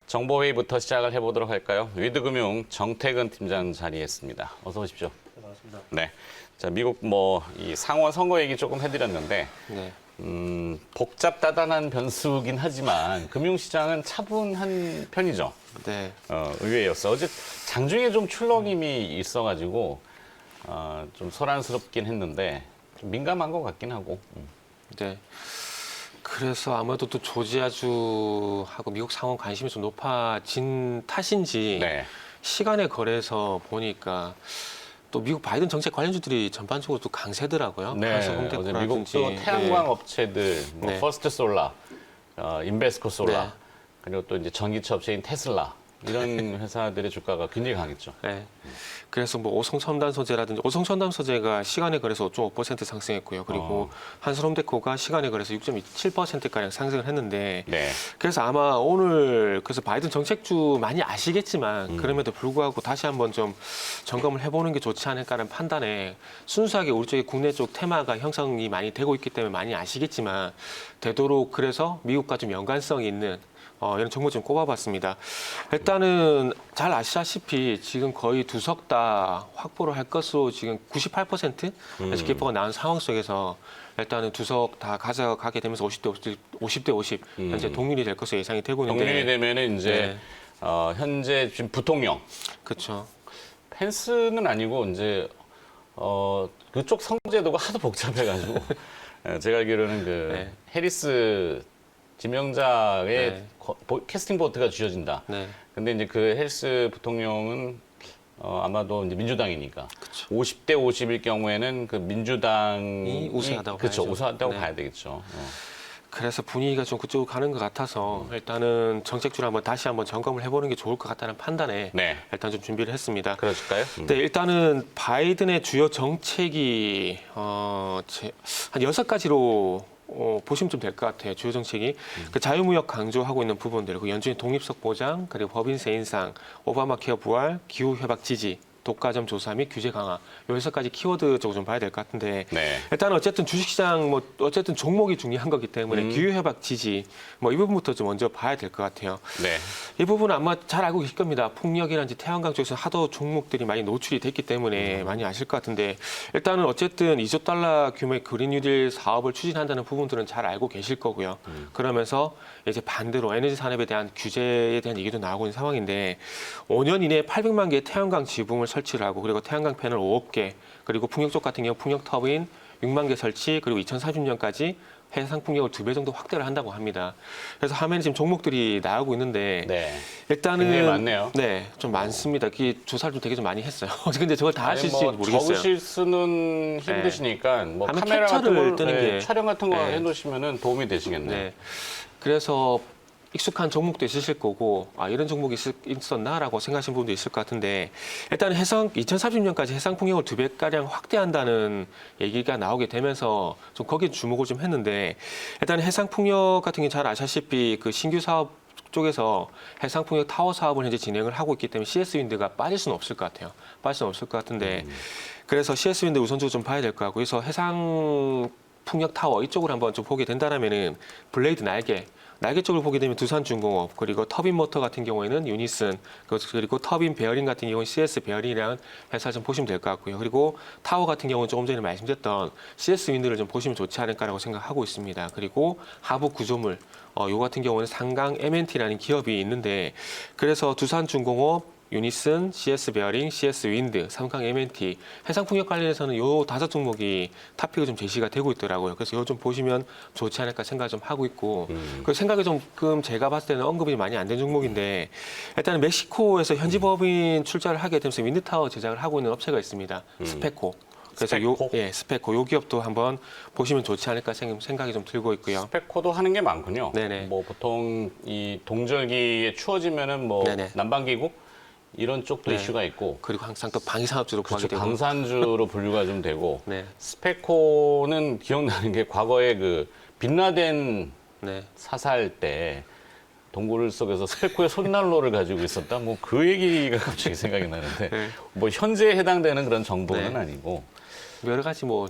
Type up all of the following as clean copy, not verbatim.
정보회의부터 시작을 해보도록 할까요? 위드금융 정태근 팀장 자리했습니다. 어서 오십시오. 네, 반갑습니다. 네. 자, 미국 이 상원 선거 얘기 조금 해드렸는데, 네. 복잡다단한 변수긴 하지만 금융시장은 차분한 편이죠. 네. 의외였어. 어제 장중에 좀 출렁임이 있어가지고 좀 소란스럽긴 했는데 좀 민감한 것 같긴 하고. 네. 그래서 아무래도 또 조지아주하고 미국 상원 관심이 좀 높아진 탓인지 네. 시간에 거래해서 보니까 또 미국 바이든 정책 관련주들이 전반적으로 또 강세더라고요. 네. 한국 어제 홈테크라든지. 미국도 태양광 업체들, 네. 퍼스트 솔라, 인베스코 솔라, 네. 그리고 또 이제 전기차 업체인 테슬라 이런 회사들의 주가가 굉장히 강했죠. 네. 그래서 뭐 오송첨단 소재라든지 오송첨단 소재가 시간에 거래서 5.5% 상승했고요. 그리고 한솔홈데코가 시간에 거래서 6.27%가량 상승을 했는데 네. 그래서 아마 오늘 그래서 바이든 정책주 많이 아시겠지만 그럼에도 불구하고 다시 한번 좀 점검을 해보는 게 좋지 않을까라는 판단에 순수하게 우리 쪽에 국내 쪽 테마가 형성이 많이 되고 있기 때문에 많이 아시겠지만 되도록 그래서 미국과 좀 연관성이 있는 이런 종목 좀 꼽아봤습니다. 일단은 잘 아시다시피 지금 거의 두 석 다 확보를 할 것으로 지금 98% SK포가 나온 상황 속에서 일단은 두 석 다 가져가게 되면서 50대 50 현재 동률이 될 것으로 예상이 되고 있는데 동률이 되면은 이제 현재 지금 부통령 그렇죠. 펜스는 아니고 이제 그쪽 선거제도가 하도 복잡해가지고 제가 알기로는 네. 해리스 지명자의 네. 캐스팅 보트가 쥐어진다. 네. 근데 이제 그 해리스 부통령은 아마도 이제 민주당이니까 그쵸. 50대 50일 경우에는 그 민주당이 우세하다고 그렇죠. 봐야죠. 우세하다고 네. 봐야 되겠죠. 그래서 분위기가 좀 그쪽으로 가는 것 같아서 일단은 정책주를 한번 다시 한번 점검을 해보는 게 좋을 것 같다는 판단에 네. 일단 좀 준비를 했습니다. 그러실까요? 네, 일단은 바이든의 주요 정책이 한 6가지로 보시면 좀 될 것 같아요. 주요 정책이 그 자유무역 강조하고 있는 부분들, 그 연준의 독립성 보장, 그리고 법인세 인상, 오바마 케어 부활, 기후 협약 지지, 독과점 조사 및 규제 강화. 요 6가지 키워드 쪽으로 좀 봐야 될 것 같은데 네. 일단 어쨌든 주식시장 뭐 어쨌든 종목이 중요한 거기 때문에 기후 협약 지지 뭐 이 부분부터 좀 먼저 봐야 될 것 같아요. 네. 이 부분은 아마 잘 알고 계실 겁니다. 풍력이라든지 태양광 쪽에서 하도 종목들이 많이 노출이 됐기 때문에 많이 아실 것 같은데 일단은 어쨌든 2조 달러 규모의 그린 뉴딜 사업을 추진한다는 부분들은 잘 알고 계실 거고요. 그러면서 이제 반대로 에너지 산업에 대한 규제에 대한 얘기도 나오고 있는 상황인데 5년 이내에 800만 개의 태양광 지붕을 설치를 하고 그리고 태양광 패널 5억 개 그리고 풍력 쪽 같은 경우 풍력 터빈 6만 개 설치 그리고 2030년까지 해상 풍력을 2배 정도 확대를 한다고 합니다. 그래서 화면에 지금 종목들이 나오고 있는데 네. 일단은 굉장히 많네요. 네, 좀 많습니다. 그 조사를 좀 되게 좀 많이 했어요. 근데 저걸 다 하실 수 있는지 모르겠어요. 적으실 수는 힘드시니까 뭐 화면 카메라 같은 캡처를 거 뜨는 게 촬영 같은 거 네. 해놓으시면은 도움이 되시겠네요. 네. 그래서 익숙한 종목도 있으실 거고 이런 종목이 있었나라고 생각하시는 부분도 있을 것 같은데 일단 2030년까지 해상 풍력을 2배가량 확대한다는 얘기가 나오게 되면서 좀 거기에 주목을 좀 했는데 일단 해상 풍력 같은 경우 잘 아시다시피 그 신규 사업 쪽에서 해상 풍력 타워 사업을 현재 진행을 하고 있기 때문에 CS 윈드가 빠질 수는 없을 것 같아요. 빠질 수는 없을 것 같은데 그래서 CS 윈드 우선적으로 좀 봐야 될 것 같고 그래서 해상 풍력 타워 이쪽으로 한번 좀 보게 된다라면은 블레이드 날개 쪽을 보게 되면 두산중공업 그리고 터빈 모터 같은 경우에는 유니슨 그리고 터빈 베어링 같은 경우는 CS 베어링이라는 회사 좀 보시면 될 것 같고요. 그리고 타워 같은 경우는 조금 전에 말씀드렸던 CS 윈드를 좀 보시면 좋지 않을까라고 생각하고 있습니다. 그리고 하부 구조물 요 같은 경우는 상강 M&T라는 기업이 있는데 그래서 두산중공업 유니슨, CS 베어링, CS 윈드, 삼강 M&T, 해상풍력 관련해서는 요 5종목이 탑픽을 좀 제시가 되고 있더라고요. 그래서 이거 좀 보시면 좋지 않을까 생각을 좀 하고 있고 그 생각이 조금 제가 봤을 때는 언급이 많이 안 된 종목인데 일단은 멕시코에서 현지 법인 출자를 하게 되면서 윈드타워 제작을 하고 있는 업체가 있습니다. 스페코. 그래서 스페코? 스페코 요 기업도 한번 보시면 좋지 않을까 생각이 좀 들고 있고요. 스페코도 하는 게 많군요. 네네. 뭐 보통 이 동절기에 추워지면은 뭐 네네. 난방기구 이런 쪽도 네. 이슈가 있고 그리고 항상 또 방위산업주로 구하게 그렇죠. 되고. 방산주로 분류가 좀 되고 네. 스페코는 기억나는 게 과거에 그 빈라덴 네. 사살 때 동굴 속에서 스페코의 손난로를 가지고 있었다. 뭐 그 얘기가 갑자기 생각이 나는데 네. 뭐 현재에 해당되는 그런 정보는 네. 아니고 여러 가지 뭐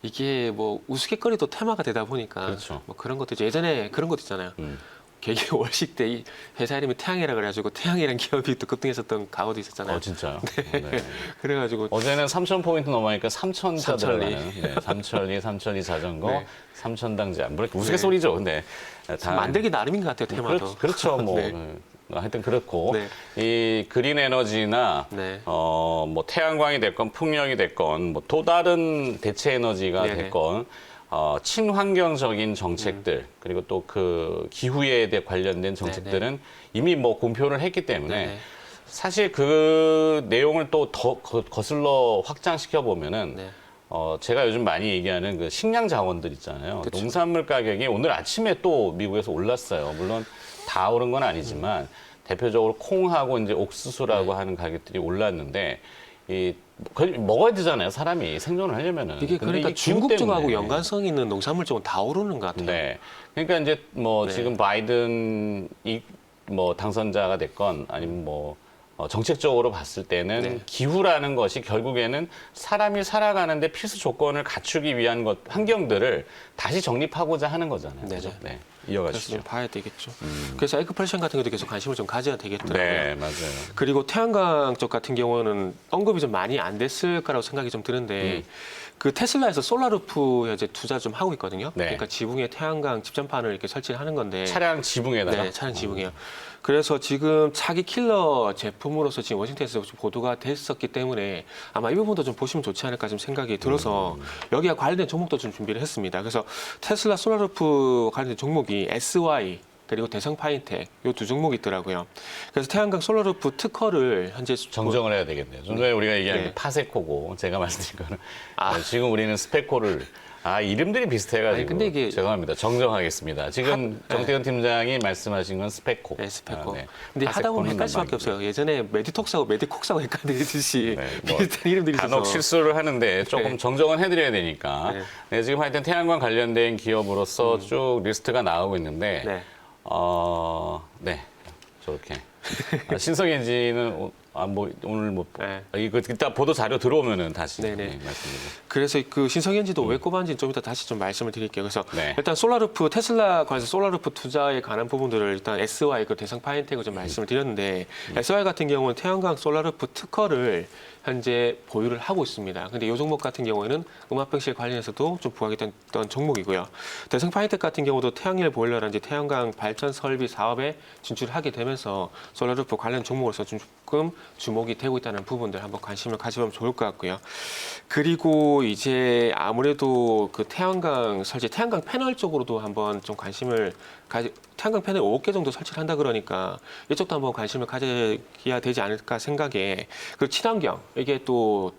이게 뭐 우스갯거리도 테마가 되다 보니까 그렇죠. 뭐 그런 것도 예전에 그런 것도 있잖아요. 계기 월식 때 이 회사 이름이 태양이라 그래가지고 태양이라는 기업이 또 급등했었던 과거도 있었잖아요. 진짜요? 네. 그래가지고 어제는 3,000포인트 넘어가니까 3,000자 삼천리. 들어가는 네, 삼천리 자전거, 네. 삼천당자. 뭐 이렇게 우스갯 네. 소리죠. 근데 만들기 나름인 것 같아요, 테마도. 그렇죠. 뭐 네. 하여튼 그렇고 네. 이 그린 에너지나 네. 뭐 태양광이 됐건 풍력이 됐건 뭐 또 다른 대체 에너지가 네네. 됐건 친환경적인 정책들 그리고 또 그 기후에 대해 관련된 정책들은 이미 뭐 공표를 했기 때문에 네네. 사실 그 내용을 또 더 거슬러 확장시켜 보면은 네. 제가 요즘 많이 얘기하는 그 식량 자원들 있잖아요. 그쵸. 농산물 가격이 오늘 아침에 또 미국에서 올랐어요. 물론 다 오른 건 아니지만 대표적으로 콩하고 이제 옥수수라고 네. 하는 가격들이 올랐는데 거의 먹어야 되잖아요. 사람이 생존을 하려면은. 이게 근데 그러니까 이게 기후 중국 쪽하고 때문에. 연관성 있는 농산물 쪽은 다 오르는 것 같아요. 네. 그러니까 이제 뭐 네. 지금 바이든이 뭐 당선자가 됐건 아니면 뭐 정책적으로 봤을 때는 네. 기후라는 것이 결국에는 사람이 살아가는데 필수 조건을 갖추기 위한 환경들을 다시 정립하고자 하는 거잖아요. 네네. 그죠? 네. 그래서 이어가시죠. 좀 봐야 되겠죠. 그래서 에그플래션 같은 것도 계속 관심을 좀 가져야 되겠더라고요. 네, 맞아요. 그리고 태양광 쪽 같은 경우는 언급이 좀 많이 안 됐을 거라고 생각이 좀 드는데 그 테슬라에서 솔라루프에 이제 투자 좀 하고 있거든요. 네. 그러니까 지붕에 태양광 집전판을 이렇게 설치를 하는 건데 차량 지붕에다가. 네, 차량 지붕이요. 그래서 지금 차기 킬러 제품으로서 지금 워싱턴에서 좀 보도가 됐었기 때문에 아마 이 부분도 좀 보시면 좋지 않을까 좀 생각이 들어서 여기와 관련된 종목도 좀 준비를 했습니다. 그래서 테슬라 솔라루프 관련된 종목이 SY 그리고 대성 파인텍 요 두 종목이 있더라고요. 그래서 태양광 솔라루프 특허를 현재 정정을 해야 되겠네요. 좀 전에 우리가 얘기한 네. 게 파세코고 제가 말씀드린 거는 아. 지금 우리는 스페코를 이름들이 비슷해가지고 아니, 근데 이게- 죄송합니다. 정정하겠습니다. 지금 네. 정태근 팀장이 말씀하신 건 스페코. 네, 스페코. 네. 근데 하다 보면 파세코는 헷갈릴 수밖에 남방입니다. 없어요. 예전에 메디톡스하고 메디콕스하고 헷갈리듯이 네, 뭐 비슷한 이름들이 있어서. 간혹 실수를 하는데 조금 네. 정정은 해드려야 되니까. 네. 네, 지금 하여튼 태양광 관련된 기업으로서 쭉 리스트가 나오고 있는데, 네. 네, 저렇게. 신성엔진은 오늘 네. 이거 이따 보도 자료 들어오면은 다시 네네. 말씀드리죠. 그래서 그 신성현지도 왜 꼽았는지 좀 이따 다시 좀 말씀을 드릴게요. 그래서 네. 일단 솔라루프 테슬라 관해서 솔라루프 투자에 관한 부분들을 일단 SY 그 대상 파인텍을 좀 말씀을 드렸는데 SY 같은 경우는 태양광 솔라루프 특허를 현재 보유를 하고 있습니다. 근데 이 종목 같은 경우에는 음압병실 관련해서도 좀 부각이 됐던 종목이고요. 대성 파인텍 같은 경우도 태양열 보일러라든지 태양광 발전 설비 사업에 진출하게 되면서 솔라루프 관련 종목으로서 조금 주목이 되고 있다는 부분들 한번 관심을 가져보면 좋을 것 같고요. 그리고 이제 아무래도 그 태양광 설치, 태양광 패널 쪽으로도 한번 좀 관심을 태양광 패널 5개 정도 설치를 한다 그러니까 이쪽도 한번 관심을 가져야 되지 않을까 생각에 그리고 친환경 이게 또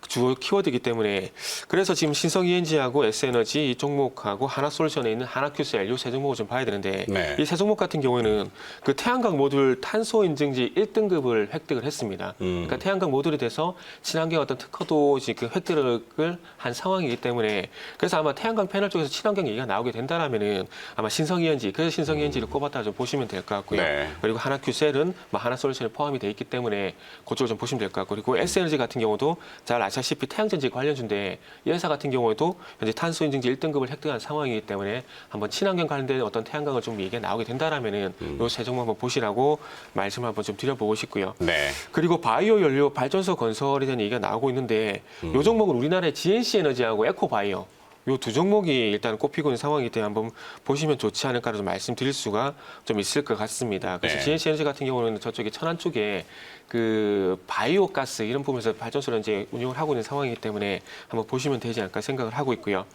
주 키워드이기 때문에 그래서 지금 신성ENG하고 S에너지 이 종목하고 하나솔루션에 있는 하나큐셀 이 세 종목을 좀 봐야 되는데 네. 이 세 종목 같은 경우에는 그 태양광 모듈 탄소 인증지 1등급을 획득을 했습니다. 그러니까 태양광 모듈에 대해서 친환경 어떤 특허도 지금 획득을 한 상황이기 때문에 그래서 아마 태양광 패널 쪽에서 친환경 얘기가 나오게 된다라면은 아마 신성ENG 그래서 신성ENG를 꼽았다 좀 보시면 될 것 같고요. 네. 그리고 하나큐셀은 뭐 하나솔루션에 포함이 돼 있기 때문에 그쪽을 좀 보시면 될 것 같고 그리고 S에너지 같은 경우도 잘 아시다시피 태양전지 관련주인데 이 회사 같은 경우에도 현재 탄소 인증지 1등급을 획득한 상황이기 때문에 한번 친환경 관련된 어떤 태양광을 좀 얘기가 나오게 된다라면은 이 세 종목 한번 보시라고 말씀을 한번 좀 드려보고 싶고요. 네. 그리고 바이오 연료 발전소 건설에 대한 얘기가 나오고 있는데 이 종목은 우리나라의 GNC 에너지하고 에코바이오 이 두 종목이 일단 꼽히고 있는 상황이기 때문에 한번 보시면 좋지 않을까라고 말씀드릴 수가 좀 있을 것 같습니다. 그래서 네. GNC 에너지 같은 경우는 저쪽에 천안 쪽에 그 바이오 가스 이런 부분에서 발전소를 이제 운영을 하고 있는 상황이기 때문에 한번 보시면 되지 않을까 생각을 하고 있고요.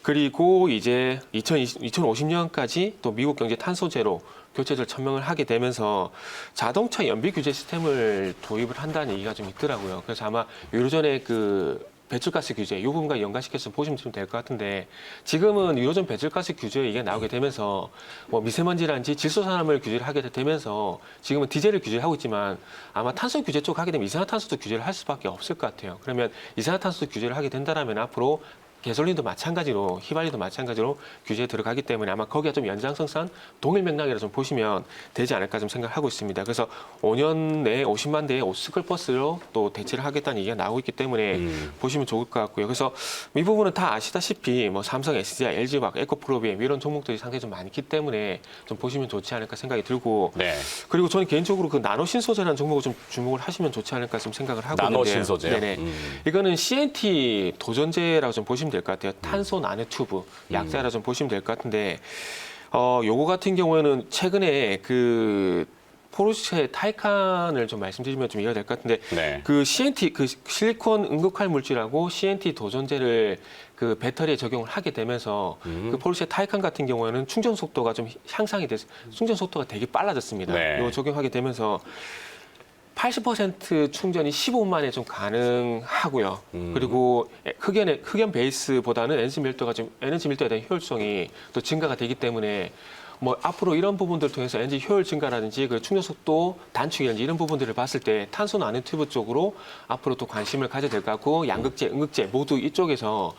그리고 이제 2050년까지 또 미국 경제 탄소 제로 교체를 천명을 하게 되면서 자동차 연비 규제 시스템을 도입을 한다는 얘기가 좀 있더라고요. 그래서 아마 유로존의 그 배출가스 규제 이 부분과 연관시켜서 보시면 좀 될 것 같은데 지금은 유로존 배출가스 규제 얘기가 나오게 되면서 뭐 미세먼지라든지 질소산화물 규제를 하게 되면서 지금은 디젤을 규제하고 있지만 아마 탄소 규제 쪽 하게 되면 이산화탄소도 규제를 할 수밖에 없을 것 같아요. 그러면 이산화탄소 규제를 하게 된다라면 앞으로 개솔린도 마찬가지로 휘발유도 마찬가지로 규제에 들어가기 때문에 아마 거기가 좀 연장선상 동일 맥락이라 좀 보시면 되지 않을까 좀 생각하고 있습니다. 그래서 5년 내에 50만 대의 스쿨버스로 또 대체를 하겠다는 얘기가 나오고 있기 때문에 보시면 좋을 것 같고요. 그래서 이 부분은 다 아시다시피 뭐 삼성, SDI, LG화학, 에코프로비엠 이런 종목들이 상당히 좀 많기 때문에 좀 보시면 좋지 않을까 생각이 들고 네. 그리고 저는 개인적으로 그 나노 신소재라는 종목을 좀 주목을 하시면 좋지 않을까 좀 생각을 하고 나노 있는데요. 신소재요? 네네. 이거는 CNT 도전제라고 좀 보시면 될 것 같아요. 탄소 나노 튜브 약자라 좀 보시면 될 것 같은데 요거 같은 경우에는 최근에 그 포르쉐 타이칸을 좀 말씀드리면 좀 이해가 될 것 같은데 네. 그 CNT 그 실리콘 응급할 물질하고 CNT 도전제를 그 배터리에 적용을 하게 되면서 그 포르쉐 타이칸 같은 경우에는 충전 속도가 좀 향상이 돼서 충전 속도가 되게 빨라졌습니다. 네. 이거 적용하게 되면서 80% 충전이 15분 만에 좀 가능하고요. 그리고 흑연 베이스보다는 에너지 밀도에 대한 효율성이 또 증가가 되기 때문에 뭐 앞으로 이런 부분들을 통해서 에너지 효율 증가라든지 그 충전 속도 단축이라든지 이런 부분들을 봤을 때 탄소 나노 튜브 쪽으로 앞으로 또 관심을 가져야 될 것 같고 양극재, 응극재 모두 이쪽에서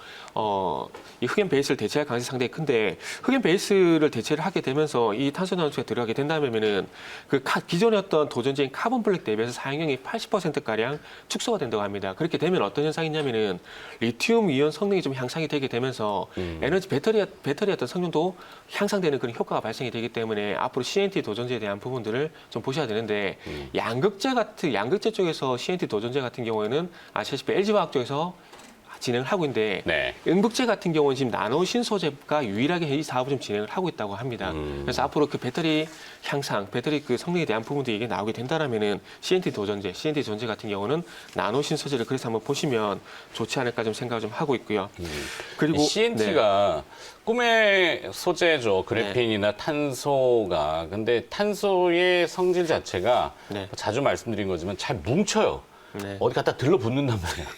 이 흑연 베이스를 대체할 가능성이 상당히 큰데 흑연 베이스를 대체를 하게 되면서 이 탄소 나노 튜브에 들어가게 된다면은 그 기존에 어떤 도전제인 카본 블랙 대비해서 사용량이 80%가량 축소가 된다고 합니다. 그렇게 되면 어떤 현상이냐면은 리튬 이온 성능이 좀 향상이 되게 되면서 에너지 배터리 어떤 성능도 향상되는 그런 효과가 발생이 되기 때문에 앞으로 CNT 도전제에 대한 부분들을 좀 보셔야 되는데 양극재 쪽에서 CNT 도전제 같은 경우에는 아시다시피 LG화학 쪽에서 진행을 하고 있는데 네. 응극재 같은 경우는 지금 나노 신소재가 유일하게 이 사업을 좀 진행을 하고 있다고 합니다. 그래서 앞으로 그 배터리 향상, 배터리 그 성능에 대한 부분들이 이게 나오게 된다라면은 CNT 도전제 같은 경우는 나노 신소재를 그래서 한번 보시면 좋지 않을까 좀 생각을 좀 하고 있고요. 그리고 CNT가 꿈의 소재죠. 그래핀이나 탄소가. 근데 탄소의 성질 자체가 네. 자주 말씀드린 거지만 잘 뭉쳐요. 네. 어디 갖다 들러붙는단 말이에요.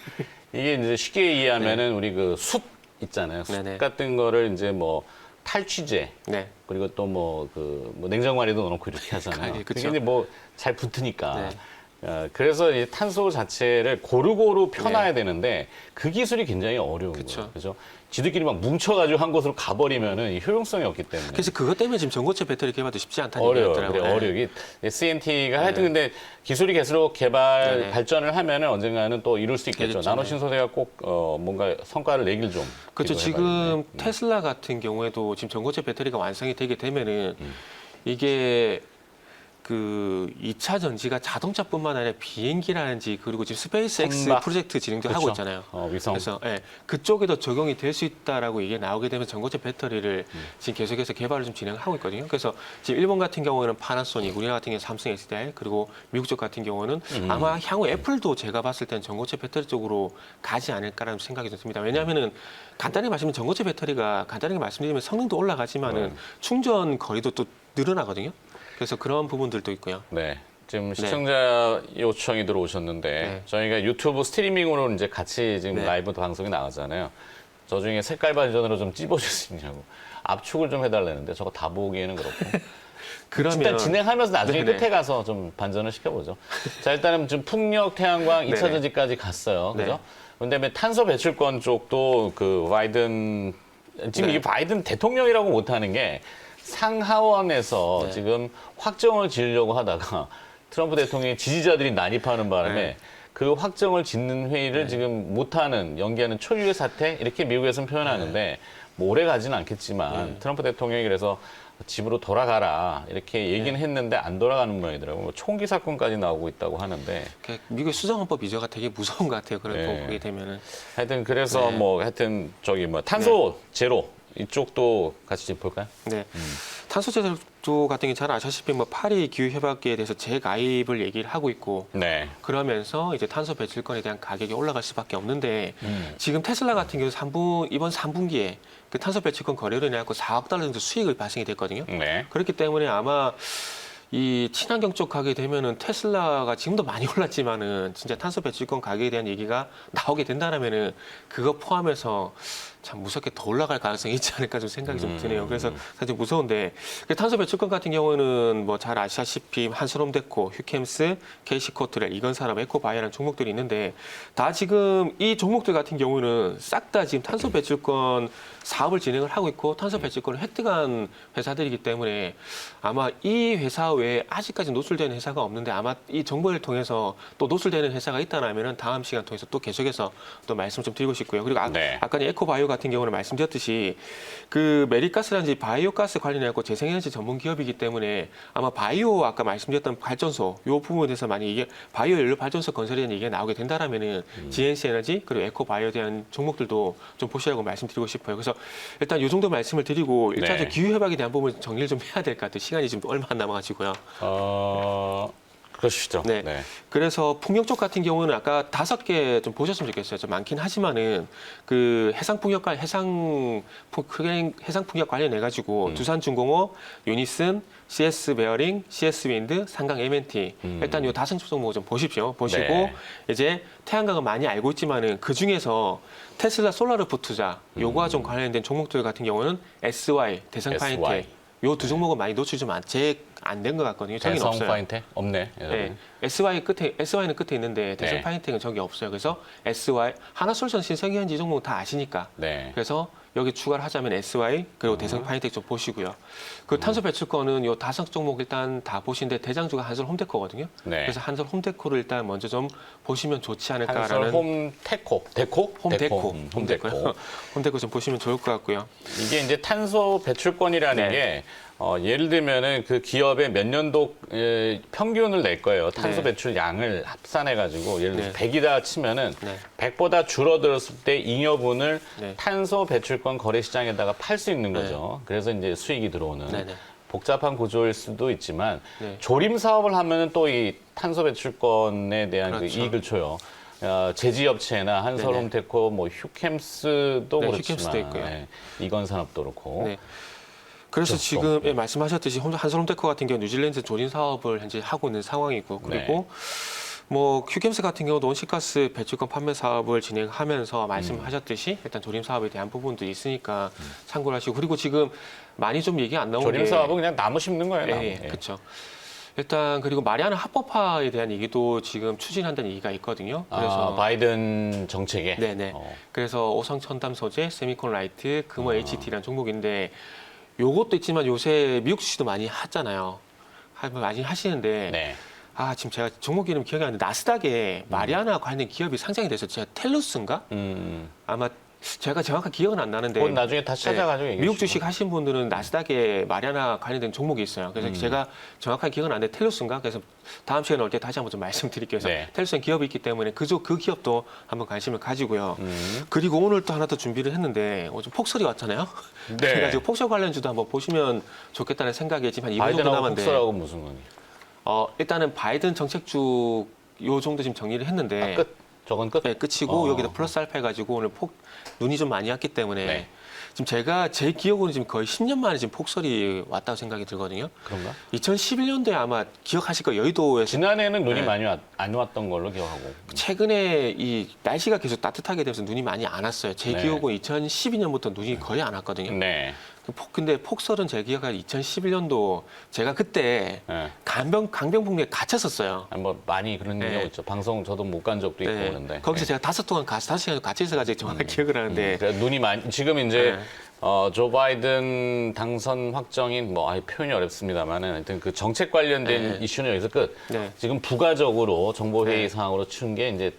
이게 이제 쉽게 이해하면은 우리 그 숯 있잖아요. 숯 네네. 같은 거를 이제 뭐 탈취제 네. 그리고 또 뭐 뭐 냉장고 안에도 넣어놓고 이렇게 하잖아요. 그쵸. 그게 이제 뭐 잘 붙으니까. 네. 그래서 이 탄소 자체를 고루고루 펴놔야 되는데 그 기술이 굉장히 어려운 그쵸. 거예요. 그래서 지들끼리 막 뭉쳐가지고 한 곳으로 가버리면은 이 효용성이 없기 때문에. 그래서 그것 때문에 지금 전고체 배터리 개발도 쉽지 않다는 어려워. 얘기가 그래, 있더라고요. 어려워. CNT가 하여튼 근데 기술이 계속 네네. 발전을 하면은 언젠가는 또 이룰 수 있겠죠. 되겠죠. 나노 네. 신소재가 꼭 뭔가 성과를 내길 좀. 그렇죠. 기도해봐야 지금 되는데. 테슬라 같은 경우에도 지금 전고체 배터리가 완성이 되게 되면은 이게 그 2차 전지가 자동차뿐만 아니라 비행기라든지 그리고 지금 스페이스X 선박. 프로젝트 진행도 그렇죠. 하고 있잖아요. 위성. 그래서 그쪽에도 적용이 될 수 있다라고 이게 나오게 되면 전고체 배터리를 지금 계속해서 개발을 좀 진행하고 있거든요. 그래서 지금 일본 같은 경우에는 파나소닉, 우리나라 같은 경우는 삼성 SDI, 그리고 미국 쪽 같은 경우는 아마 향후 애플도 제가 봤을 때는 전고체 배터리 쪽으로 가지 않을까라는 생각이 듭니다. 왜냐하면은 간단히 말씀드리면 전고체 배터리가 간단하게 말씀드리면 성능도 올라가지만은 충전 거리도 또 늘어나거든요. 그래서 그런 부분들도 있고요. 네. 지금 시청자 요청이 들어오셨는데 네. 저희가 유튜브 스트리밍으로 이제 같이 지금 네. 라이브 방송이 나가잖아요. 저 중에 색깔 버전으로 좀 찝어줄 수 있냐고. 압축을 좀 해달라는데 저거 다 보기에는 그렇고. 그러면 일단 진행하면서 나중에 네네. 끝에 가서 좀 반전을 시켜보죠. 자, 일단은 좀 풍력, 태양광, 2차 네네. 전지까지 갔어요. 네. 그죠? 그다음에 탄소 배출권 쪽도 그 바이든, 지금 네. 이 바이든 대통령이라고 못하는 게 상하원에서 네. 지금 확정을 지으려고 하다가 트럼프 대통령의 지지자들이 난입하는 바람에 네. 그 확정을 짓는 회의를 지금 못하는, 연기하는 초유의 사태? 이렇게 미국에서는 표현하는데 뭐 오래 가지는 않겠지만 트럼프 대통령이 그래서 집으로 돌아가라 이렇게 얘기는 했는데 안 돌아가는 모양이더라고요. 뭐 총기 사건까지 나오고 있다고 하는데 미국의 수정헌법 위조가 되게 무서운 것 같아요. 그런 네. 거 보게 되면은. 하여튼 그래서 네. 뭐 하여튼 저기 뭐 탄소 제로 이쪽도 같이 좀 볼까요? 네. 탄소 제로 같은 게 잘 아시다시피 뭐 파리 기후 협약에 대해서 재가입을 얘기를 하고 있고 네. 그러면서 이제 탄소 배출권에 대한 가격이 올라갈 수밖에 없는데 지금 테슬라 같은 경우 이번 3분기에 그 탄소 배출권 거래로 인해 갖고 4억 달러 정도 수익을 발생이 됐거든요. 네. 그렇기 때문에 아마 이 친환경 쪽 가게 되면은 테슬라가 지금도 많이 올랐지만은 진짜 탄소 배출권 가격에 대한 얘기가 나오게 된다라면은 그거 포함해서 참 무섭게 더 올라갈 가능성이 있지 않을까 좀 생각이 좀 드네요. 그래서 사실 무서운데 탄소 배출권 같은 경우는 뭐 잘 아시다시피 한솔홈데코, 휴캠스, KC코트렐, 이건산업, 에코바이오라는 종목들이 있는데 다 지금 이 종목들 같은 경우는 싹 다 지금 탄소 배출권 사업을 진행을 하고 있고 탄소 배출권을 획득한 회사들이기 때문에 아마 이 회사 외에 아직까지 노출되는 회사가 없는데 아마 이 정보를 통해서 또 노출되는 회사가 있다라면은 다음 시간 통해서 또 계속해서 또 말씀 좀 드리고 싶고요. 그리고 네. 아까 에코바이오 같은 경우는 말씀드렸듯이 그 메리가스라든지 바이오가스 관련해서 재생에너지 전문 기업이기 때문에 아마 바이오 아까 말씀드렸던 발전소 요 부분에 대해서 많이 이게 바이오 연료 발전소 건설에 대한 얘기가 나오게 된다라면은 GNC 에너지 그리고 에코바이오에 대한 종목들도 좀 보시라고 말씀드리고 싶어요. 그래서 일단 이 정도 말씀을 드리고 일단 네. 기후 협약에 대한 부분 정리를 좀 해야 될 것 같아요. 시간이 지금 얼마 안 남아가지고요. 그러시죠. 네. 그래서 풍력 쪽 같은 경우는 아까 5개 좀 보셨으면 좋겠어요. 좀 많긴 하지만은 그 해상 풍력 관련해 가지고 두산중공업, 유니슨, CS 베어링, CS 윈드, 삼강 M&T 일단 요 5개 종목을 좀 보십시오. 보시고 네. 이제 태양광은 많이 알고 있지만은 그 중에서 테슬라 솔라르프 투자 요거와 좀 관련된 종목들 같은 경우는 SY, 대성파인텍 SY. 요 두 종목은 많이 노출이 좀 안 된 것 같거든요. 저기는 대성 없어요. 파인텍 없네. 네. SY는 끝에 있는데 대성 네. 파인텍은 저기 없어요. 그래서 SY, 하나솔루션, 신세계현지 종목 다 아시니까. 네. 그래서 여기 추가를 하자면 SY 그리고 대성 파인텍 좀 보시고요. 그 탄소 배출권은 요 5 종목 일단 다 보시는데 대장주가 한솔 홈데코거든요. 네. 그래서 한솔 홈데코를 일단 먼저 좀 보시면 좋지 않을까라는. 한솔 홈테코, 데코, 홈데코, 홈데코. 홈데코 좀 보시면 좋을 것 같고요. 이게 이제 탄소 배출권이라는 네. 게 예를 들면은 그 기업의 몇 년도 평균을 낼 거예요. 탄소 네. 배출 양을 합산해 가지고 예를 들어서 네. 100이다 치면은 네. 100보다 줄어들었을 때 잉여분을 네. 탄소 배출권 거래 시장에다가 팔 수 있는 거죠. 그래서 이제 수익이 들어오는 네, 네. 복잡한 구조일 수도 있지만 네. 조림 사업을 하면은 또 이 탄소 배출권에 대한 그 그렇죠. 이익을 줘요. 제지업체나 한솔홈테코, 뭐 휴캠스도 네, 그렇지만 휴캠스도 있고요. 이건산업도 그렇고. 네. 그래서 그렇죠. 지금 네. 말씀하셨듯이 한솔홈테코 같은 경우 뉴질랜드 조린 사업을 현재 하고 있는 상황이고 그리고 뭐 휴캠스 같은 경우도 온실가스 배출권 판매 사업을 진행하면서 말씀하셨듯이 일단 조림 사업에 대한 부분도 있으니까 참고를 하시고 그리고 지금 많이 좀 얘기 안 나온 조림 게 사업은 그냥 나무 심는 거예요. 나무. 예, 그렇죠. 일단 그리고 마리아나 합법화에 대한 얘기도 지금 추진한다는 얘기가 있거든요. 그래서 바이든 정책에. 네네. 그래서 오성 첨단 소재, 세미콘 라이트, 금호 HT라는 종목인데 요것도 있지만 요새 미국 주식도 많이 하잖아요. 많이 하시는데 네. 지금 제가 종목 이름 기억이 안 나는데 나스닥에 마리아나 관련 기업이 상장이 돼서 제가 텔루스인가? 아마 제가 정확한 기억은 안 나는데 그건 나중에 다시 찾아가지고 얘기해 미국 주시고. 주식 하신 분들은 나스닥에 마리아나 관련된 종목이 있어요. 그래서 제가 정확한 기억은 안 나는데 텔루스인가? 그래서 다음 시간에 올 때 다시 한번 좀 말씀드릴게요. 그래서 네. 텔루스는 기업이 있기 때문에 그 기업도 한번 관심을 가지고요. 그리고 오늘 또 하나 더 준비를 했는데 좀 폭설이 왔잖아요. 네. 그래가지고 폭설 관련주도 한번 보시면 좋겠다는 생각이 지금 한 2분 정도 바이든하고 남았는데 폭설하고 무슨 관계? 일단은 바이든 정책주 요 정도 지금 정리를 했는데 끝. 저건 끝. 네, 끝이고 어. 여기다 플러스 알파 해가지고 오늘 눈이 좀 많이 왔기 때문에 네. 지금 제가 제 기억으로는 지금 거의 10년 만에 지금 폭설이 왔다고 생각이 들거든요. 그런가? 2011년도에 아마 기억하실 거예요. 여의도에서 지난해는 눈이 네. 많이 안 왔던 걸로 기억하고. 최근에 이 날씨가 계속 따뜻하게 되면서 눈이 많이 안 왔어요. 제 네. 기억은 2012년부터 눈이 거의 안 왔거든요. 네. 근데 폭설은 제 기억에 2011년도 제가 그때 네. 강병북리에 갇혔었어요. 뭐 많이 그런 네. 경우 있죠. 방송 저도 못 간 적도 있고 네. 그런데. 거기서 제가 5시간 같이 있어가지고 정확하게 기억을 하는데 그래서 눈이 많이 지금 이제 네. 조 바이든 당선 확정인 표현이 어렵습니다만은 하여튼 그 정책 관련된 네. 이슈는 여기서 끝. 네. 지금 부가적으로 정보회의 네. 상황으로 친 게 이제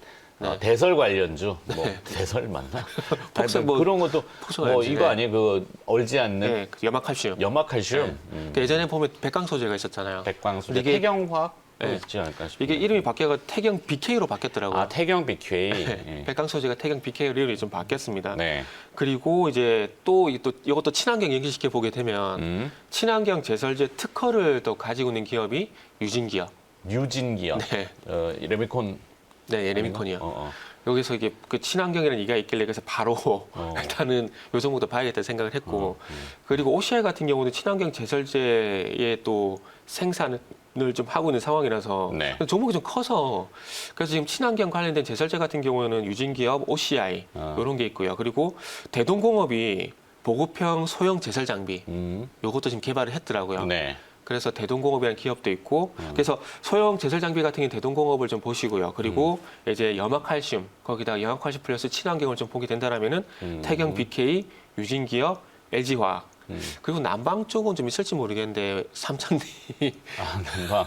대설 관련주, 대설 맞나? 폭설 하여튼 그런 것도 폭설 뭐 관련주, 이거 네. 아니에요? 그 얼지 않는 네, 그 염화칼슘. 염화칼슘, 그 예전에 보면 백광소재가 있었잖아요. 백광소재, 이게- 태경화학 네. 있지 않을까 싶어요. 이게 이름이 바뀌어가 태경 BK로 바뀌었더라고요. 태경 BK. 네. 백광소재가 태경 BK로 이름이 좀 바뀌었습니다. 네. 그리고 이제 또 이것도 친환경 연결시켜 보게 되면 친환경 제설제 특허를 또 가지고 있는 기업이 유진기업. 유진기업. 네. 레미콘. 네, 레미콘이요. 어. 여기서 이게 그 친환경이라는 얘기가 있길래 그래서 바로 일단은 요 정도도 봐야겠다 생각을 했고 그리고 OCI 같은 경우는 친환경 제설제의 또 생산 좀 하고 있는 상황이라서 네. 종목이 좀 커서 그래서 지금 친환경 관련된 제설제 같은 경우에는 유진기업, OCI 이런 게 있고요. 그리고 대동공업이 보급형 소형 제설 장비 요것도 지금 개발을 했더라고요. 네. 그래서 대동공업이라는 기업도 있고 그래서 소형 제설 장비 같은 경우는 대동공업을 좀 보시고요. 그리고 이제 염화칼슘 거기다가 염화칼슘 플러스 친환경을 좀 보게 된다라면은 태경 BK, 유진기업, LG화학 그리고 난방 쪽은 좀 있을지 모르겠는데 삼천리 아, 난방.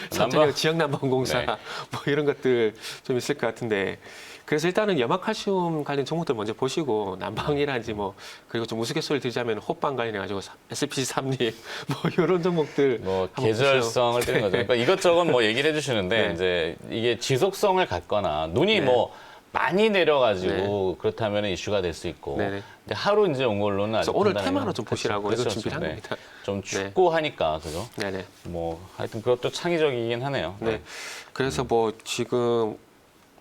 삼천리 지역난방공사 네. 뭐 이런 것들 좀 있을 것 같은데 그래서 일단은 염화칼슘 관련 종목들 먼저 보시고 난방이라든지 뭐 그리고 좀 우스갯소리 드리자면 호빵 관련해 가지고 SPC 삼립 뭐 이런 종목들 뭐 한번 계절성을 띠는 거죠. 그러니까 이것저것 뭐 얘기를 해주시는데 네. 이제 이게 지속성을 갖거나 눈이 네. 뭐 많이 내려가지고 그렇다면 이슈가 될 수 있고 네네. 근데 하루 이제 온 걸로는 아직 그래서 오늘 판단이 테마로 좀 그렇죠. 보시라고 그렇죠. 해서 준비를 한 네. 겁니다. 좀 춥고 하니까 그죠? 네네. 뭐 하여튼 그것도 창의적이긴 하네요. 네. 그래서 뭐 지금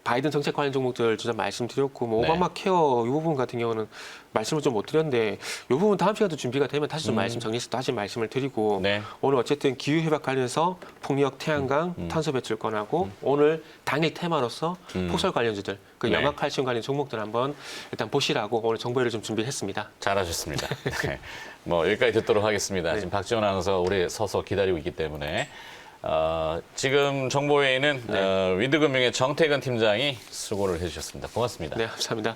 바이든 정책 관련 종목들 좀 말씀드렸고 뭐 네. 오바마 케어 이 부분 같은 경우는 말씀을 좀 못 드렸는데 이 부분 다음 시간도 준비가 되면 다시 좀 말씀 정리해서 다시 말씀을 드리고 네. 오늘 어쨌든 기후 협약 관련해서 풍력, 태양광, 탄소 배출권하고 오늘 당일 테마로서 폭설 관련주들 그 네. 염화칼슘 관련 종목들 한번 일단 보시라고 오늘 정보를 좀 준비했습니다. 잘하셨습니다. 네. 뭐 여기까지 듣도록 하겠습니다. 네. 지금 박지원 아나운서가 오래 서서 기다리고 있기 때문에 지금 정보회의는 위드금융의 정태근 팀장이 수고를 해주셨습니다. 고맙습니다. 네, 감사합니다.